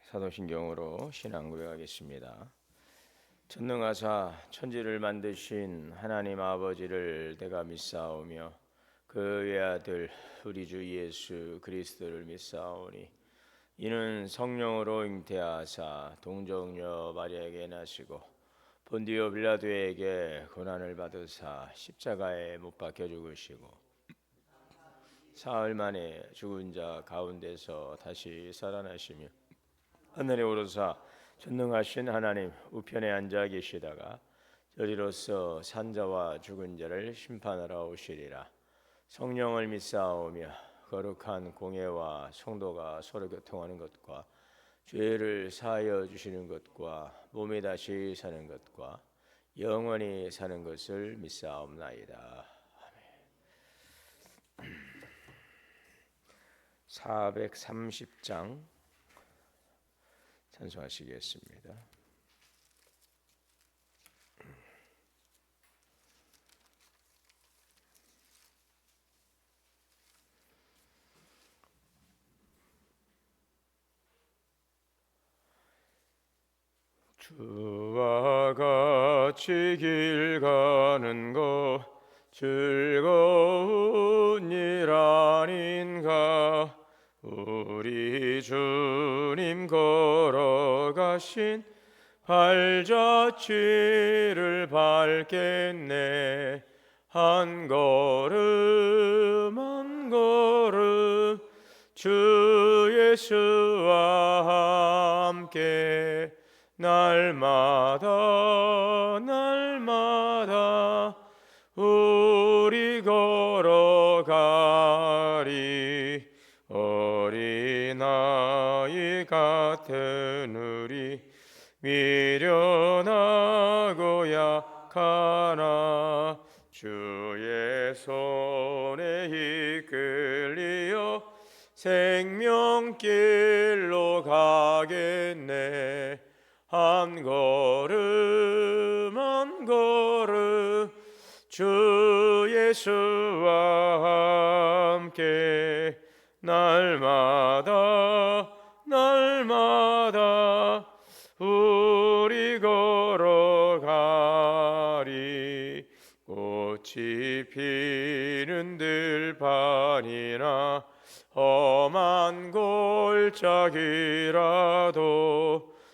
사도신경으로 신앙 고백하겠습니다. 전능하사 천지를 만드신 하나님 아버지를 내가 믿사오며 그의 아들 우리 주 예수 그리스도를 믿사오니 이는 성령으로 잉태하사 동정녀 마리아에게 나시고 본디오 빌라도에게 고난을 받으사 십자가에 못 박혀 죽으시고 사흘 만에 죽은 자 가운데서 다시 살아나시며 하늘에 오르사 전능하신 하나님 우편에 앉아 계시다가 저리로서 산자와 죽은 자를 심판하러 오시리라. 성령을 믿사오며 거룩한 공예와 성도가 서로 교통하는 것과 죄를 사하여 주시는 것과 몸이 다시 사는 것과 영원히 사는 것을 믿사옵나이다. 430장 찬송하시겠습니다. 주와 같이 길 가는 것 즐거운 일 아닌가. 우리 주님 걸어가신 발자취를 밟겠네. 한 걸음 한 걸음 주 예수와 함께 날마다 날마다 우리 걸어가리. 어린아이 같은 우리 미련하고 약하나 주의 손에 이끌리어 생명길로 가겠네. 한 걸음 한 걸음 주 예수와 함께 날마다 날마다 우리 걸어가리. 꽃이 피는 들판이나 험한 골짜기라도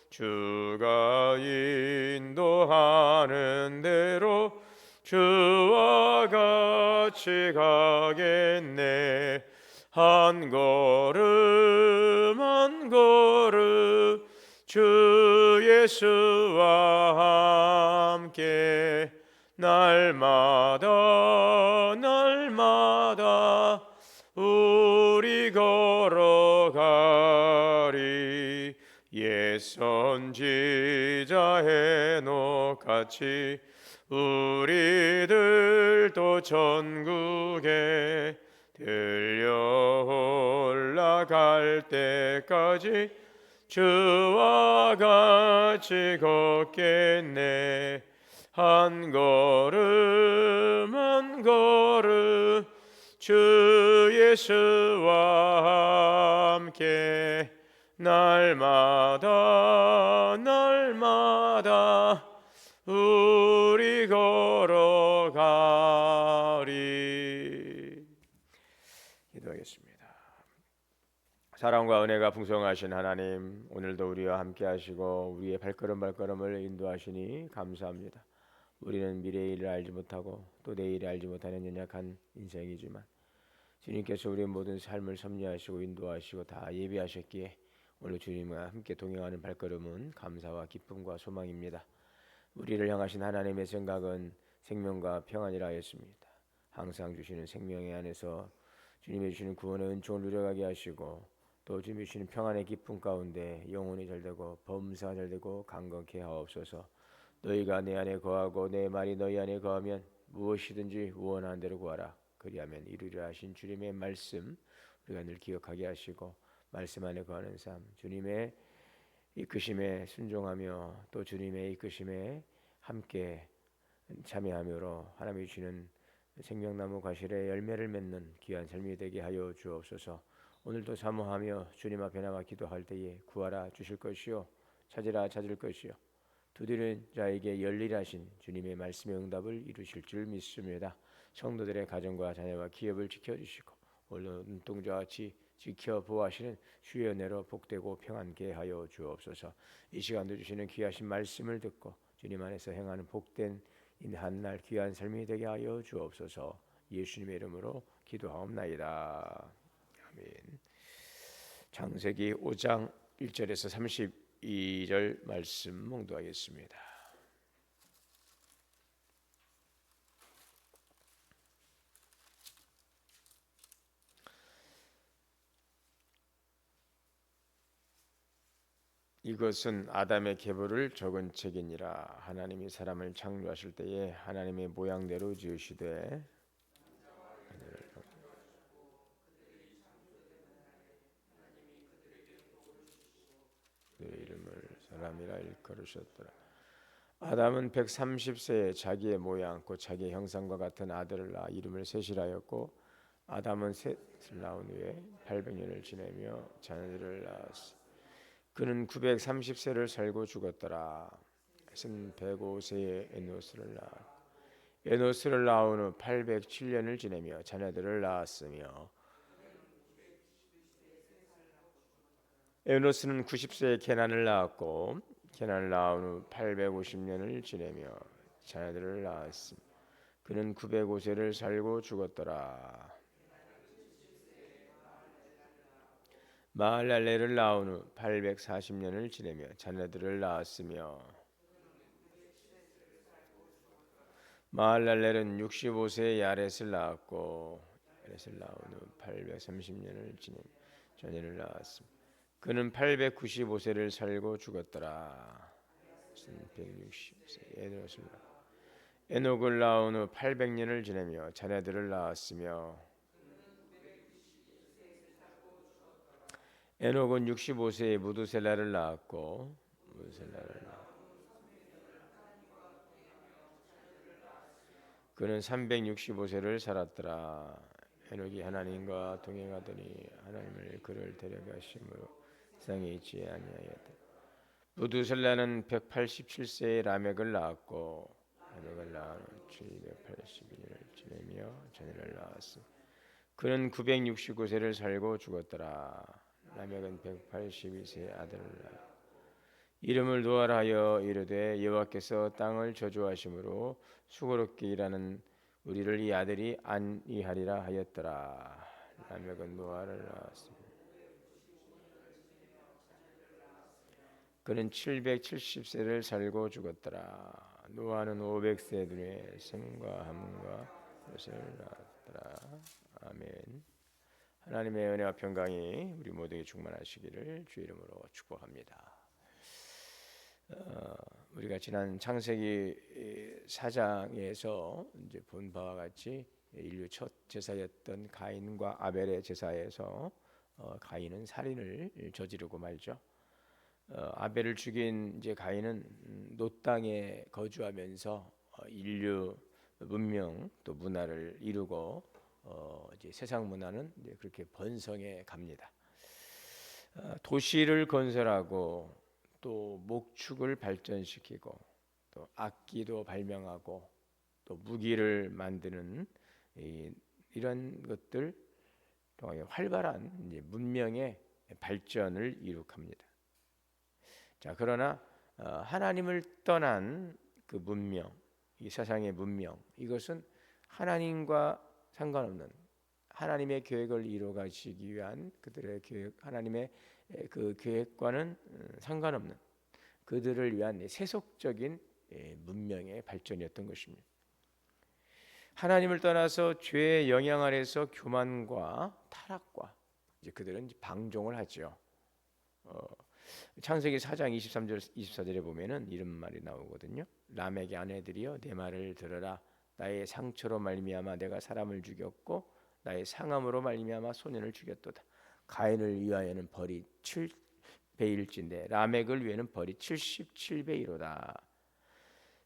주가 인도하는 대로 주와 같이 가겠네. 한 걸음 한 걸음 주 예수와 함께 날마다 날마다 우리 걸어가리. 옛 선지자 헤녹같이 우리들도 천국에 들려 올라갈 때까지 주와 같이 걷겠네. 한 걸음 한 걸음 주 예수와 함께 날마다 날마다 우리 걸어가리. 기도하겠습니다. 사랑과 은혜가 풍성하신 하나님, 오늘도 우리와 함께 하시고 우리의 발걸음을 인도하시니 감사합니다. 우리는 미래의 일을 알지 못하고 또 내일을 알지 못하는 연약한 인생이지만 주님께서 우리의 모든 삶을 섭리하시고 인도하시고 다 예비하셨기에 오늘 주님과 함께 동행하는 발걸음은 감사와 기쁨과 소망입니다. 우리를 향하신 하나님의 생각은 생명과 평안이라 하였습니다. 항상 주시는 생명의 안에서 주님이 주시는 구원의 은총을 누려가게 하시고 또 주님이 주시는 평안의 기쁨 가운데 영혼이 잘되고 범사가 잘되고 강건케 하옵소서. 너희가 내 안에 거하고 내 말이 너희 안에 거하면 무엇이든지 원하는 대로 구하라. 그리하면 이루리라 하신 주님의 말씀 우리가 늘 기억하게 하시고 말씀 안에 거하는 삶, 주님의 이끄심에 순종하며 또 주님의 이끄심에 함께 참여함으로 하나님이 주시는 생명나무 과실의 열매를 맺는 귀한 삶이 되게 하여 주옵소서. 오늘도 사모하며 주님 앞에 나와 기도할 때에 구하라 주실 것이요 찾으라 찾을 것이요 두드리는 자에게 열리라신 주님의 말씀의 응답을 이루실 줄 믿습니다. 성도들의 가정과 자녀와 기업을 지켜주시고 오늘 눈동자와 같이 지켜 보호하시는 주의 은혜로 복되고 평안케 하여 주옵소서. 이 시간도 주시는 귀하신 말씀을 듣고 주님 안에서 행하는 복된 이 한날 귀한 삶이 되게 하여 주옵소서. 예수님의 이름으로 기도하옵나이다. 아멘. 창세기 5장 1절에서 32절 말씀 몽도하겠습니다. 이것은 아담의 계보를 적은 책이니라. 하나님이 사람을 창조하실 때에 하나님의 모양대로 지으시되 그의 이름을 사람이라 일컬으셨더라. 아담은 130세에 자기의 모양 곧 자기의 형상과 같은 아들을 낳아 이름을 셋이라였고 아담은 셋을 낳은 후에 800년을 지내며 자녀들을 낳았으. 그는 930세를 살고 죽었더라. 신 105세에 에노스를 낳았고 에노스를 낳은 후 807년을 지내며 자녀들을 낳았으며 에노스는 90세에 케난을 낳았고 케난을 낳은 후 850년을 지내며 자녀들을 낳았으며 그는 905세를 살고 죽었더라. 마할랄레를 낳은 후 840년을 지내며 자녀들을 낳았으며 마할랄렐은 65세에 야렛을 낳았고 야렛을 낳은 후 830년을 지내며 자녀를 낳았으며 그는 895세를 살고 죽었더라. 160세 에녹을 에녹을 낳은 후 800년을 지내며 자녀들을 낳았으며 에녹은 65세에 무두셀라를 낳았고 무두셀라를 그는 365세를 살았더라. 에녹이 하나님과 동행하더니 하나님을 그를 데려가심으로 세상에 있지 아니하였다. 무두셀라는 187세에 라멕을 낳았고 라멕을 낳은 782년을 지내며 자녀를 낳았으며 그는 969세를 살고 죽었더라. 라멕은 182세에 아들을 낳았고 이름을 노아라 하여 이르되 여호와께서 땅을 저주하심으로 수고롭게 일하는 우리를 이 아들이 안위하리라 하였더라. 라멕은 노아를 낳았습니다. 그는 770세를 살고 죽었더라. 노아는 500세 뒤에 셈과 함과 롯을 낳았더라. 아멘. 하나님의 은혜와 평강이 우리 모두에게 충만하시기를 주의 이름으로 축복합니다. 우리가 지난 창세기 4장에서 이제 본 바와 같이 인류 첫 제사였던 가인과 아벨의 제사에서 가인은 살인을 저지르고 말죠. 아벨을 죽인 이제 가인은 노 땅에 거주하면서 인류 문명 또 문화를 이루고 이제 세상 문화는 이제 그렇게 번성해 갑니다. 도시를 건설하고 또 목축을 발전시키고 또 악기도 발명하고 또 무기를 만드는 이런 것들 통하여 활발한 이제 문명의 발전을 이룩합니다. 자, 그러나 하나님을 떠난 그 문명, 이 세상의 문명, 이것은 하나님과 상관없는 하나님의 계획을 이루어 가시기 위한 그들의 계획, 하나님의 그 계획과는 상관없는 그들을 위한 세속적인 문명의 발전이었던 것입니다. 하나님을 떠나서 죄의 영향 아래서 교만과 타락과 이제 그들은 방종을 하죠. 창세기 4장 23절 24절에 보면은 이런 말이 나오거든요. 라멕의 아내들이여 내 말을 들으라. 나의 상처로 말미암아 내가 사람을 죽였고 나의 상함으로 말미암아 소년을 죽였도다. 가인을 위하여는 벌이 7배일진데 라멕을 위해는 벌이 77배이로다.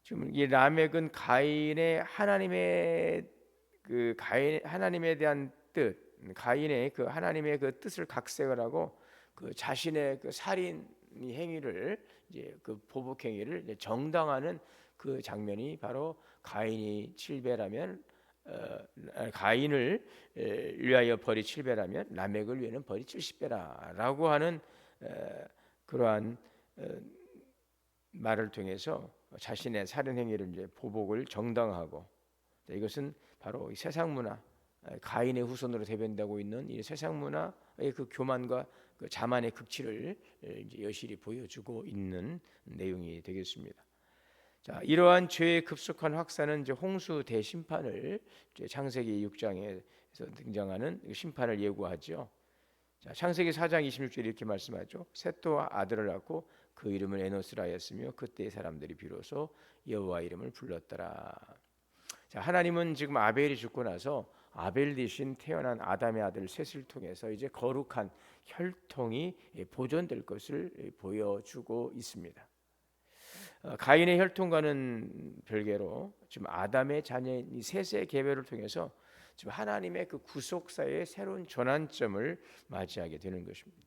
지금 이 라멕은 가인의 하나님의 그 가인 하나님에 대한 뜻, 가인의 그 하나님의 그 뜻을 각색을 하고 그 자신의 그 살인 행위를 이제 그 보복 행위를 이제 정당화하는 그 장면이 바로 가인이 7배라면 가인을 위하여 벌이 7배라면 라멕을 위해는 벌이 70배라라고 하는 그러한 말을 통해서 자신의 살인 행위를 이제 보복을 정당화하고, 이것은 바로 이 세상 문화, 가인의 후손으로 대변되고 있는 이 세상 문화의 그 교만과 그 자만의 극치를 이제 여실히 보여주고 있는 내용이 되겠습니다. 자, 이러한 죄의 급속한 확산은 이제 홍수 대심판을 이제 창세기 6장에서 등장하는 심판을 예고하죠. 자, 창세기 4장 26절에 이렇게 말씀하죠. 셋도 아들을 낳고 그 이름을 에노스라 하였으며 그때의 사람들이 비로소 여호와 이름을 불렀더라. 자, 하나님은 지금 아벨이 죽고 나서 아벨 대신 태어난 아담의 아들 셋을 통해서 이제 거룩한 혈통이 보존될 것을 보여주고 있습니다. 가인의 혈통과는 별개로 지금 아담의 자녀인 이 셋의 계배를 통해서 지금 하나님의 그 구속사의 새로운 전환점을 맞이하게 되는 것입니다.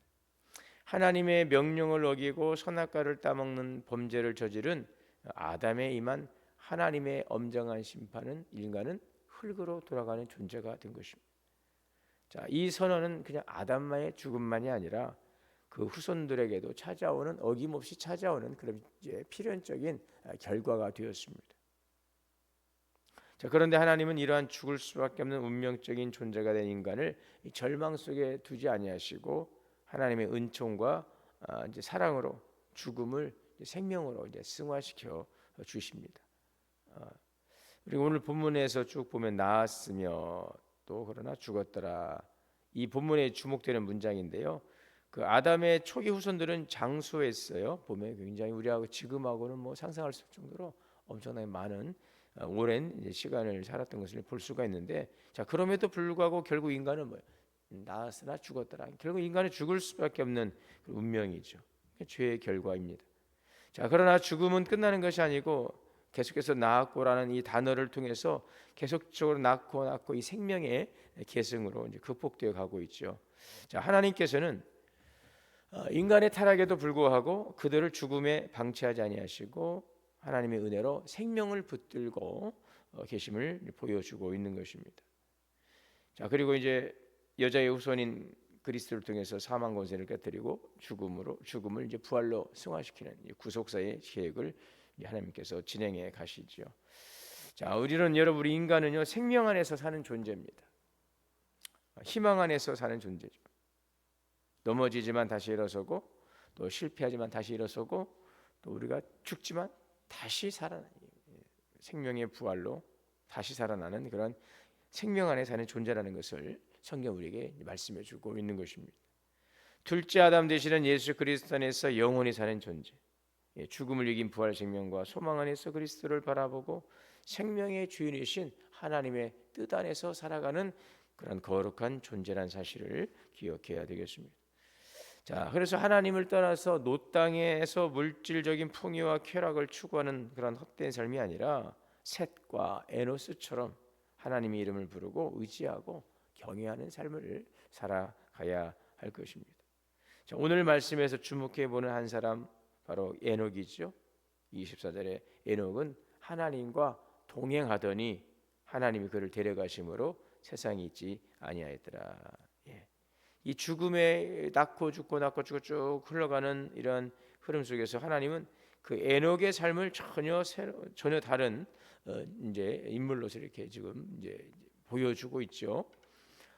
하나님의 명령을 어기고 선악과를 따먹는 범죄를 저지른 아담에 임한 하나님의 엄정한 심판은 인간은 흙으로 돌아가는 존재가 된 것입니다. 자, 이 선언은 그냥 아담만의 죽음만이 아니라 그 후손들에게도 찾아오는, 어김없이 찾아오는 그런 이제 필연적인 결과가 되었습니다. 자, 그런데 하나님은 이러한 죽을 수밖에 없는 운명적인 존재가 된 인간을 절망 속에 두지 아니하시고 하나님의 은총과 이제 사랑으로 죽음을 생명으로 이제 승화시켜 주십니다. 그리고 오늘 본문에서 쭉 보면 나았으며 또 그러나 죽었더라. 이 본문에 주목되는 문장인데요. 그 아담의 초기 후손들은 장수했어요. 보면 굉장히 우리하고 지금하고는 뭐 상상할 수 없을 정도로 엄청나게 많은 오랜 시간을 살았던 것을 볼 수가 있는데, 자, 그럼에도 불구하고 결국 인간은 뭐 나았으나 죽었더라. 결국 인간은 죽을 수밖에 없는 운명이죠. 죄의 결과입니다. 자, 그러나 죽음은 끝나는 것이 아니고 계속해서 낳았고라는 이 단어를 통해서 계속적으로 낳고 이 생명의 계승으로 이제 극복되어 가고 있죠. 자, 하나님께서는 인간의 타락에도 불구하고 그들을 죽음에 방치하지 아니하시고 하나님의 은혜로 생명을 붙들고 계심을 보여주고 있는 것입니다. 자, 그리고 이제 여자의 후손인 그리스도를 통해서 사망 권세를 깨뜨리고 죽음을 이제 부활로 승화시키는 구속사의 계획을 하나님께서 진행해 가시죠. 자, 우리 인간은요 생명 안에서 사는 존재입니다. 희망 안에서 사는 존재죠. 넘어지지만 다시 일어서고, 또 실패하지만 다시 일어서고, 또 우리가 죽지만 다시 살아나는, 생명의 부활로 다시 살아나는 그런 생명 안에 사는 존재라는 것을 성경 우리에게 말씀해 주고 있는 것입니다. 둘째 아담 되시는 예수 그리스도 안에서 영원히 사는 존재, 죽음을 이긴 부활 생명과 소망 안에서 그리스도를 바라보고 생명의 주인이신 하나님의 뜻 안에서 살아가는 그런 거룩한 존재란 사실을 기억해야 되겠습니다. 자, 그래서 하나님을 떠나서 노 땅에서 물질적인 풍요와 쾌락을 추구하는 그런 헛된 삶이 아니라 셋과 에노스처럼 하나님의 이름을 부르고 의지하고 경외하는 삶을 살아가야 할 것입니다. 자, 오늘 말씀에서 주목해 보는 한 사람 바로 에녹이죠. 24절에 에녹은 하나님과 동행하더니 하나님이 그를 데려가심으로 세상에 있지 아니하였더라. 이 죽음에 낳고 죽고 쭉 흘러가는 이런 흐름 속에서 하나님은 그 에녹의 삶을 전혀 다른 이제 인물로서 이렇게 지금 이제 보여주고 있죠.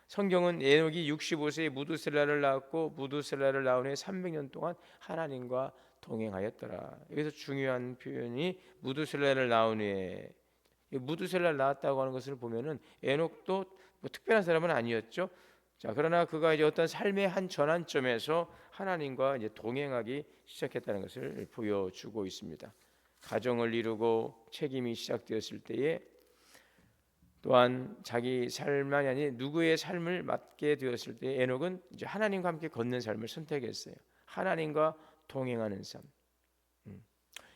성경은 에녹이 65세에 무두셀라를 낳았고 무두셀라를 낳은 후에 300년 동안 하나님과 동행하였더라. 여기서 중요한 표현이 무두셀라를 낳은 후에, 무두셀라를 낳았다고 하는 것을 보면은 에녹도 뭐 특별한 사람은 아니었죠. 자, 그러나 그가 이제 어떤 삶의 한 전환점에서 하나님과 이제 동행하기 시작했다는 것을 보여주고 있습니다. 가정을 이루고 책임이 시작되었을 때에 또한 자기 삶만이 아닌 누구의 삶을 맡게 되었을 때 에녹은 이제 하나님과 함께 걷는 삶을 선택했어요. 하나님과 동행하는 삶.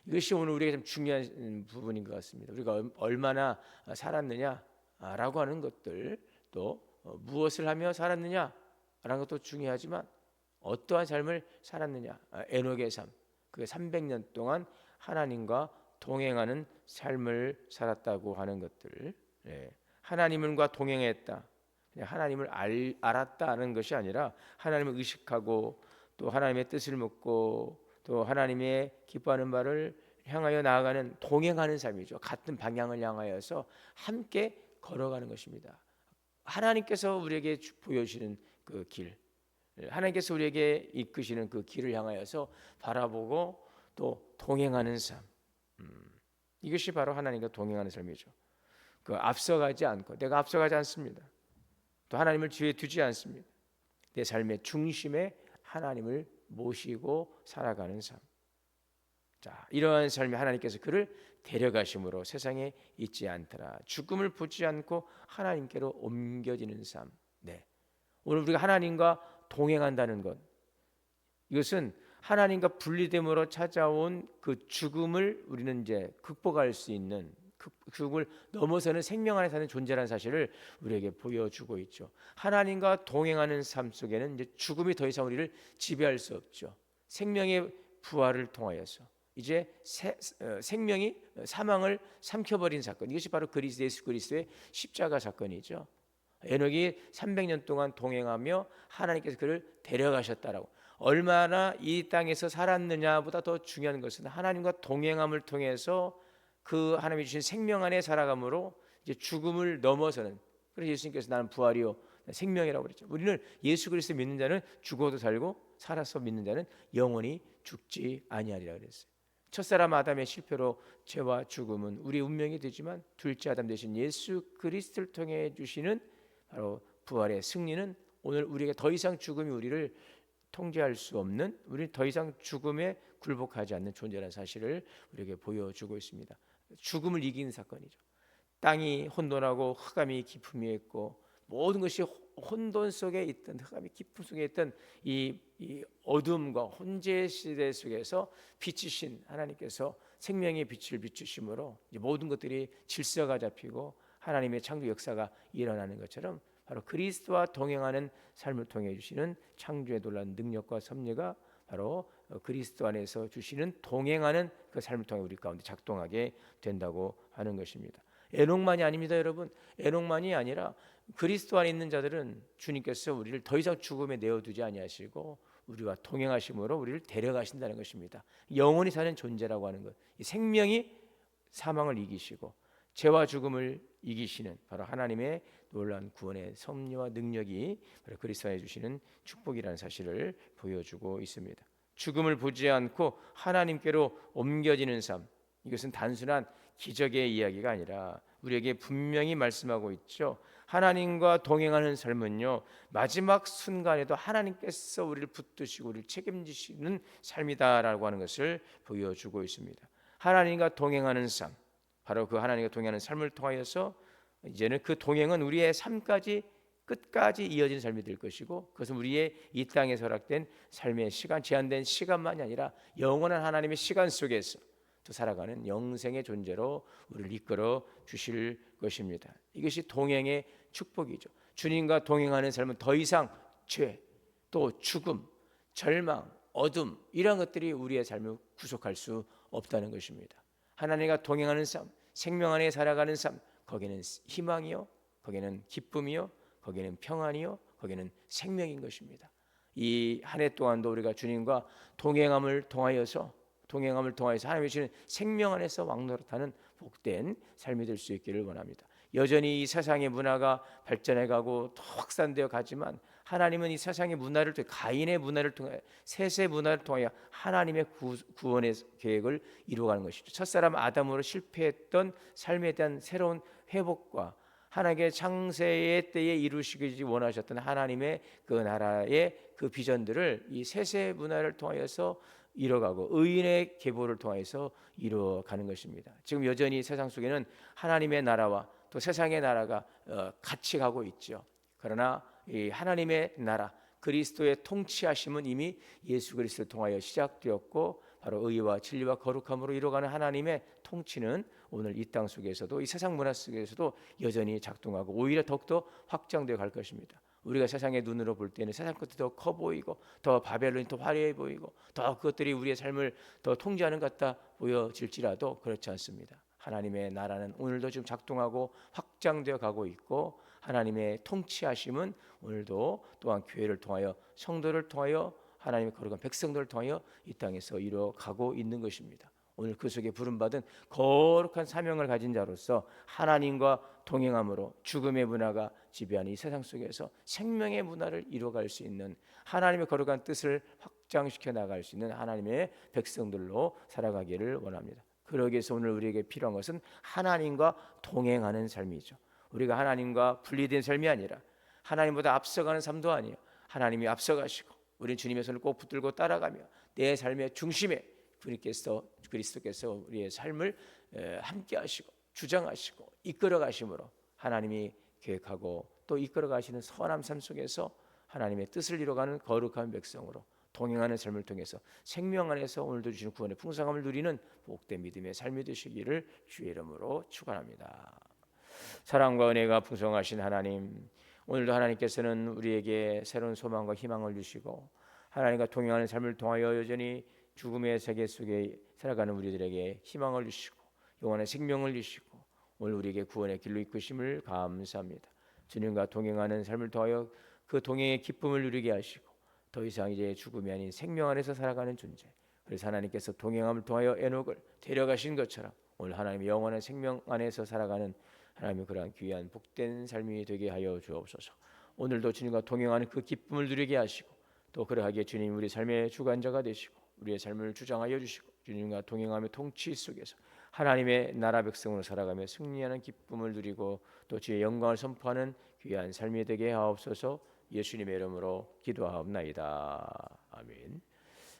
이것이 오늘 우리에게 좀 중요한 부분인 것 같습니다. 우리가 얼마나 살았느냐라고 하는 것들, 또 무엇을 하며 살았느냐라는 것도 중요하지만 어떠한 삶을 살았느냐. 에녹의 삶, 그 300년 동안 하나님과 동행하는 삶을 살았다고 하는 것들. 하나님과 동행했다. 그냥 하나님을 알았다는 것이 아니라 하나님을 의식하고 또 하나님의 뜻을 묻고 또 하나님의 기뻐하는 바를 향하여 나아가는 동행하는 삶이죠. 같은 방향을 향하여서 함께 걸어가는 것입니다. 하나님께서 우리에게 보여주시는 그 길, 하나님께서 우리에게 이끄시는 그 길을 향하여서 바라보고 또 동행하는 삶, 이것이 바로 하나님과 동행하는 삶이죠. 그 앞서가지 않고, 내가 앞서가지 않습니다. 또 하나님을 뒤에 두지 않습니다. 내 삶의 중심에 하나님을 모시고 살아가는 삶. 자, 이러한 삶에 하나님께서 그를 데려가심으로 세상에 있지 않더라. 죽음을 보지 않고 하나님께로 옮겨지는 삶. 오늘 우리가 하나님과 동행한다는 것, 이것은 하나님과 분리됨으로 찾아온 그 죽음을 우리는 이제 극복할 수 있는, 그 죽음을 넘어서는 생명 안에 사는 존재라는 사실을 우리에게 보여주고 있죠. 하나님과 동행하는 삶 속에는 이제 죽음이 더 이상 우리를 지배할 수 없죠. 생명의 부활을 통하여서 이제 생명이 사망을 삼켜버린 사건, 이것이 바로 예수 그리스도의 십자가 사건이죠. 에녹이 300년 동안 동행하며 하나님께서 그를 데려가셨다라고. 얼마나 이 땅에서 살았느냐보다 더 중요한 것은 하나님과 동행함을 통해서 그 하나님이 주신 생명 안에 살아감으로 이제 죽음을 넘어서는, 그래서 예수님께서 나는 부활이요 생명이라고 그랬죠. 우리는 예수 그리스도 믿는 자는 죽어도 살고 살아서 믿는 자는 영원히 죽지 아니하리라 그랬어요. 첫사람 아담의 실패로 죄와 죽음은 우리의 운명이 되지만 둘째 아담 되신 예수 그리스도를 통해 주시는 바로 부활의 승리는 오늘 우리에게 더 이상 죽음이 우리를 통제할 수 없는, 우리는 더 이상 죽음에 굴복하지 않는 존재라는 사실을 우리에게 보여주고 있습니다. 죽음을 이긴 사건이죠. 땅이 혼돈하고 흑암이 깊음이 있고 모든 것이 혼돈 속에 있던, 흑암이 깊음 속에 있던 이 어둠과 혼재 시대 속에서 비치신 하나님께서 생명의 빛을 비추심으로 이제 모든 것들이 질서가 잡히고 하나님의 창조 역사가 일어나는 것처럼 바로 그리스도와 동행하는 삶을 통해 주시는 창조의 놀라운 능력과 섭리가 바로 그리스도 안에서 주시는 동행하는 그 삶을 통해 우리 가운데 작동하게 된다고 하는 것입니다. 에녹만이 아닙니다, 여러분. 에녹만이 아니라 그리스도 안에 있는 자들은 주님께서 우리를 더 이상 죽음에 내어두지 아니하시고 우리와 동행하심으로 우리를 데려가신다는 것입니다. 영원히 사는 존재라고 하는 것, 이 생명이 사망을 이기시고 죄와 죽음을 이기시는 바로 하나님의 놀라운 구원의 섭리와 능력이 바로 그리스도 안에 주시는 축복이라는 사실을 보여주고 있습니다. 죽음을 보지 않고 하나님께로 옮겨지는 삶, 이것은 단순한 기적의 이야기가 아니라 우리에게 분명히 말씀하고 있죠. 하나님과 동행하는 삶은요, 마지막 순간에도 하나님께서 우리를 붙드시고 우리를 책임지시는 삶이다라고 하는 것을 보여주고 있습니다. 하나님과 동행하는 삶, 바로 그 하나님과 동행하는 삶을 통하여서 이제는 그 동행은 우리의 삶까지 끝까지 이어지는 삶이 될 것이고, 그것은 우리의 이 땅에 허락된 삶의 시간, 제한된 시간만이 아니라 영원한 하나님의 시간 속에서 또 살아가는 영생의 존재로 우리를 이끌어 주실 것입니다. 이것이 동행의 축복이죠. 주님과 동행하는 삶은 더 이상 죄, 또 죽음, 절망, 어둠, 이런 것들이 우리의 삶을 구속할 수 없다는 것입니다. 하나님과 동행하는 삶, 생명 안에 살아가는 삶, 거기는 희망이요, 거기는 기쁨이요, 거기는 평안이요, 거기는 생명인 것입니다. 이 한 해 동안도 우리가 주님과 동행함을 통하여서 하나님이 주시는 생명 안에서 왕노릇하는 복된 삶이 될 수 있기를 원합니다. 여전히 이 세상의 문화가 발전해가고 더 확산되어 가지만 하나님은 이 세상의 문화를 통해, 가인의 문화를 통해, 셋의 문화를 통하여 하나님의 구원의 계획을 이루어가는 것이죠. 첫사람 아담으로 실패했던 삶에 대한 새로운 회복과 하나님의 창세의 때에 이루시기 원하셨던 하나님의 그 나라의 그 비전들을 이 셋의 문화를 통하여서 이뤄가고 의인의 계보를 통해서 이루어가는 것입니다. 지금 여전히 세상 속에는 하나님의 나라와 또 세상의 나라가 같이 가고 있죠. 그러나 이 하나님의 나라, 그리스도의 통치하심은 이미 예수 그리스도를 통하여 시작되었고 바로 의와 진리와 거룩함으로 이루어가는 하나님의 통치는 오늘 이 땅 속에서도, 이 세상 문화 속에서도 여전히 작동하고 오히려 더욱더 확장되어 갈 것입니다. 우리가 세상의 눈으로 볼 때는 세상 것들이 더 커 보이고 더 바벨론이 더 화려해 보이고 더 그것들이 우리의 삶을 더 통제하는 것 같다 보여질지라도 그렇지 않습니다. 하나님의 나라는 오늘도 지금 작동하고 확장되어 가고 있고, 하나님의 통치하심은 오늘도 또한 교회를 통하여, 성도를 통하여, 하나님의 거룩한 백성들을 통하여 이 땅에서 이루어가고 있는 것입니다. 오늘 그 속에 부름받은 거룩한 사명을 가진 자로서 하나님과 동행함으로 죽음의 문화가 지배하는 이 세상 속에서 생명의 문화를 이루어갈 수 있는, 하나님의 거룩한 뜻을 확장시켜 나갈 수 있는 하나님의 백성들로 살아가기를 원합니다. 그러기 위해서 오늘 우리에게 필요한 것은 하나님과 동행하는 삶이죠. 우리가 하나님과 분리된 삶이 아니라 하나님보다 앞서가는 삶도 아니에요. 하나님이 앞서가시고 우리는 주님의 손을 꼭 붙들고 따라가며 내 삶의 중심에 그리스도께서 우리의 삶을 함께 하시고 주장하시고 이끌어 가심으로 하나님이 계획하고 또 이끌어 가시는 선한 삶 속에서 하나님의 뜻을 이루어가는 거룩한 백성으로 동행하는 삶을 통해서 생명 안에서 오늘도 주시는 구원의 풍성함을 누리는 복된 믿음의 삶이 되시기를 주의 이름으로 축원합니다. 사랑과 은혜가 풍성하신 하나님, 오늘도 하나님께서는 우리에게 새로운 소망과 희망을 주시고 하나님과 동행하는 삶을 통하여 여전히 죽음의 세계 속에 살아가는 우리들에게 희망을 주시고 영원한 생명을 주시고 오늘 우리에게 구원의 길로 이끄심을 감사합니다. 주님과 동행하는 삶을 통하여 그 동행의 기쁨을 누리게 하시고 더 이상 이제 죽음이 아닌 생명 안에서 살아가는 존재, 그래서 하나님께서 동행함을 통하여 에녹을 데려가신 것처럼 오늘 하나님의 영원한 생명 안에서 살아가는 하나님의 그러한 귀한 복된 삶이 되게 하여 주옵소서. 오늘도 주님과 동행하는 그 기쁨을 누리게 하시고 또 그러하기에 주님 우리 삶의 주관자가 되시고 우리의 삶을 주장하여 주시고 주님과 동행하며 통치 속에서 하나님의 나라 백성으로 살아가며 승리하는 기쁨을 누리고 또 주의 영광을 선포하는 귀한 삶이 되게 하옵소서. 예수님의 이름으로 기도하옵나이다. 아멘.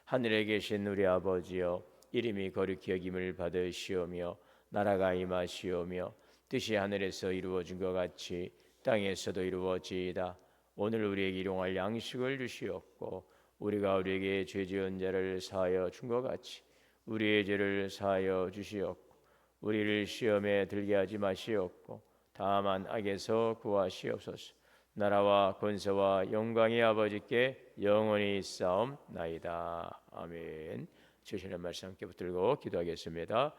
하늘에 계신 우리 아버지여, 이름이 거룩히 여김을 받으시오며 나라가 임하시오며 뜻이 하늘에서 이루어진 것 같이 땅에서도 이루어지이다. 오늘 우리에게 일용할 양식을 주시옵고 우리가 우리에게 죄 지은 자를 사하여 준 것 같이 우리의 죄를 사하여 주시옵고 우리를 시험에 들게 하지 마시옵고 다만 악에서 구하시옵소서. 나라와 권세와 영광의 아버지께 영원히 있사옵나이다. 아멘. 주시는 말씀 함께 붙들고 기도하겠습니다.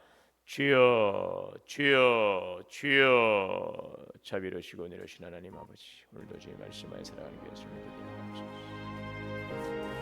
주여 주여 주여, 자비로우시고 내려오신 하나님 아버지, 오늘도 주의 말씀에 살아가는 것을 믿게 하옵소서.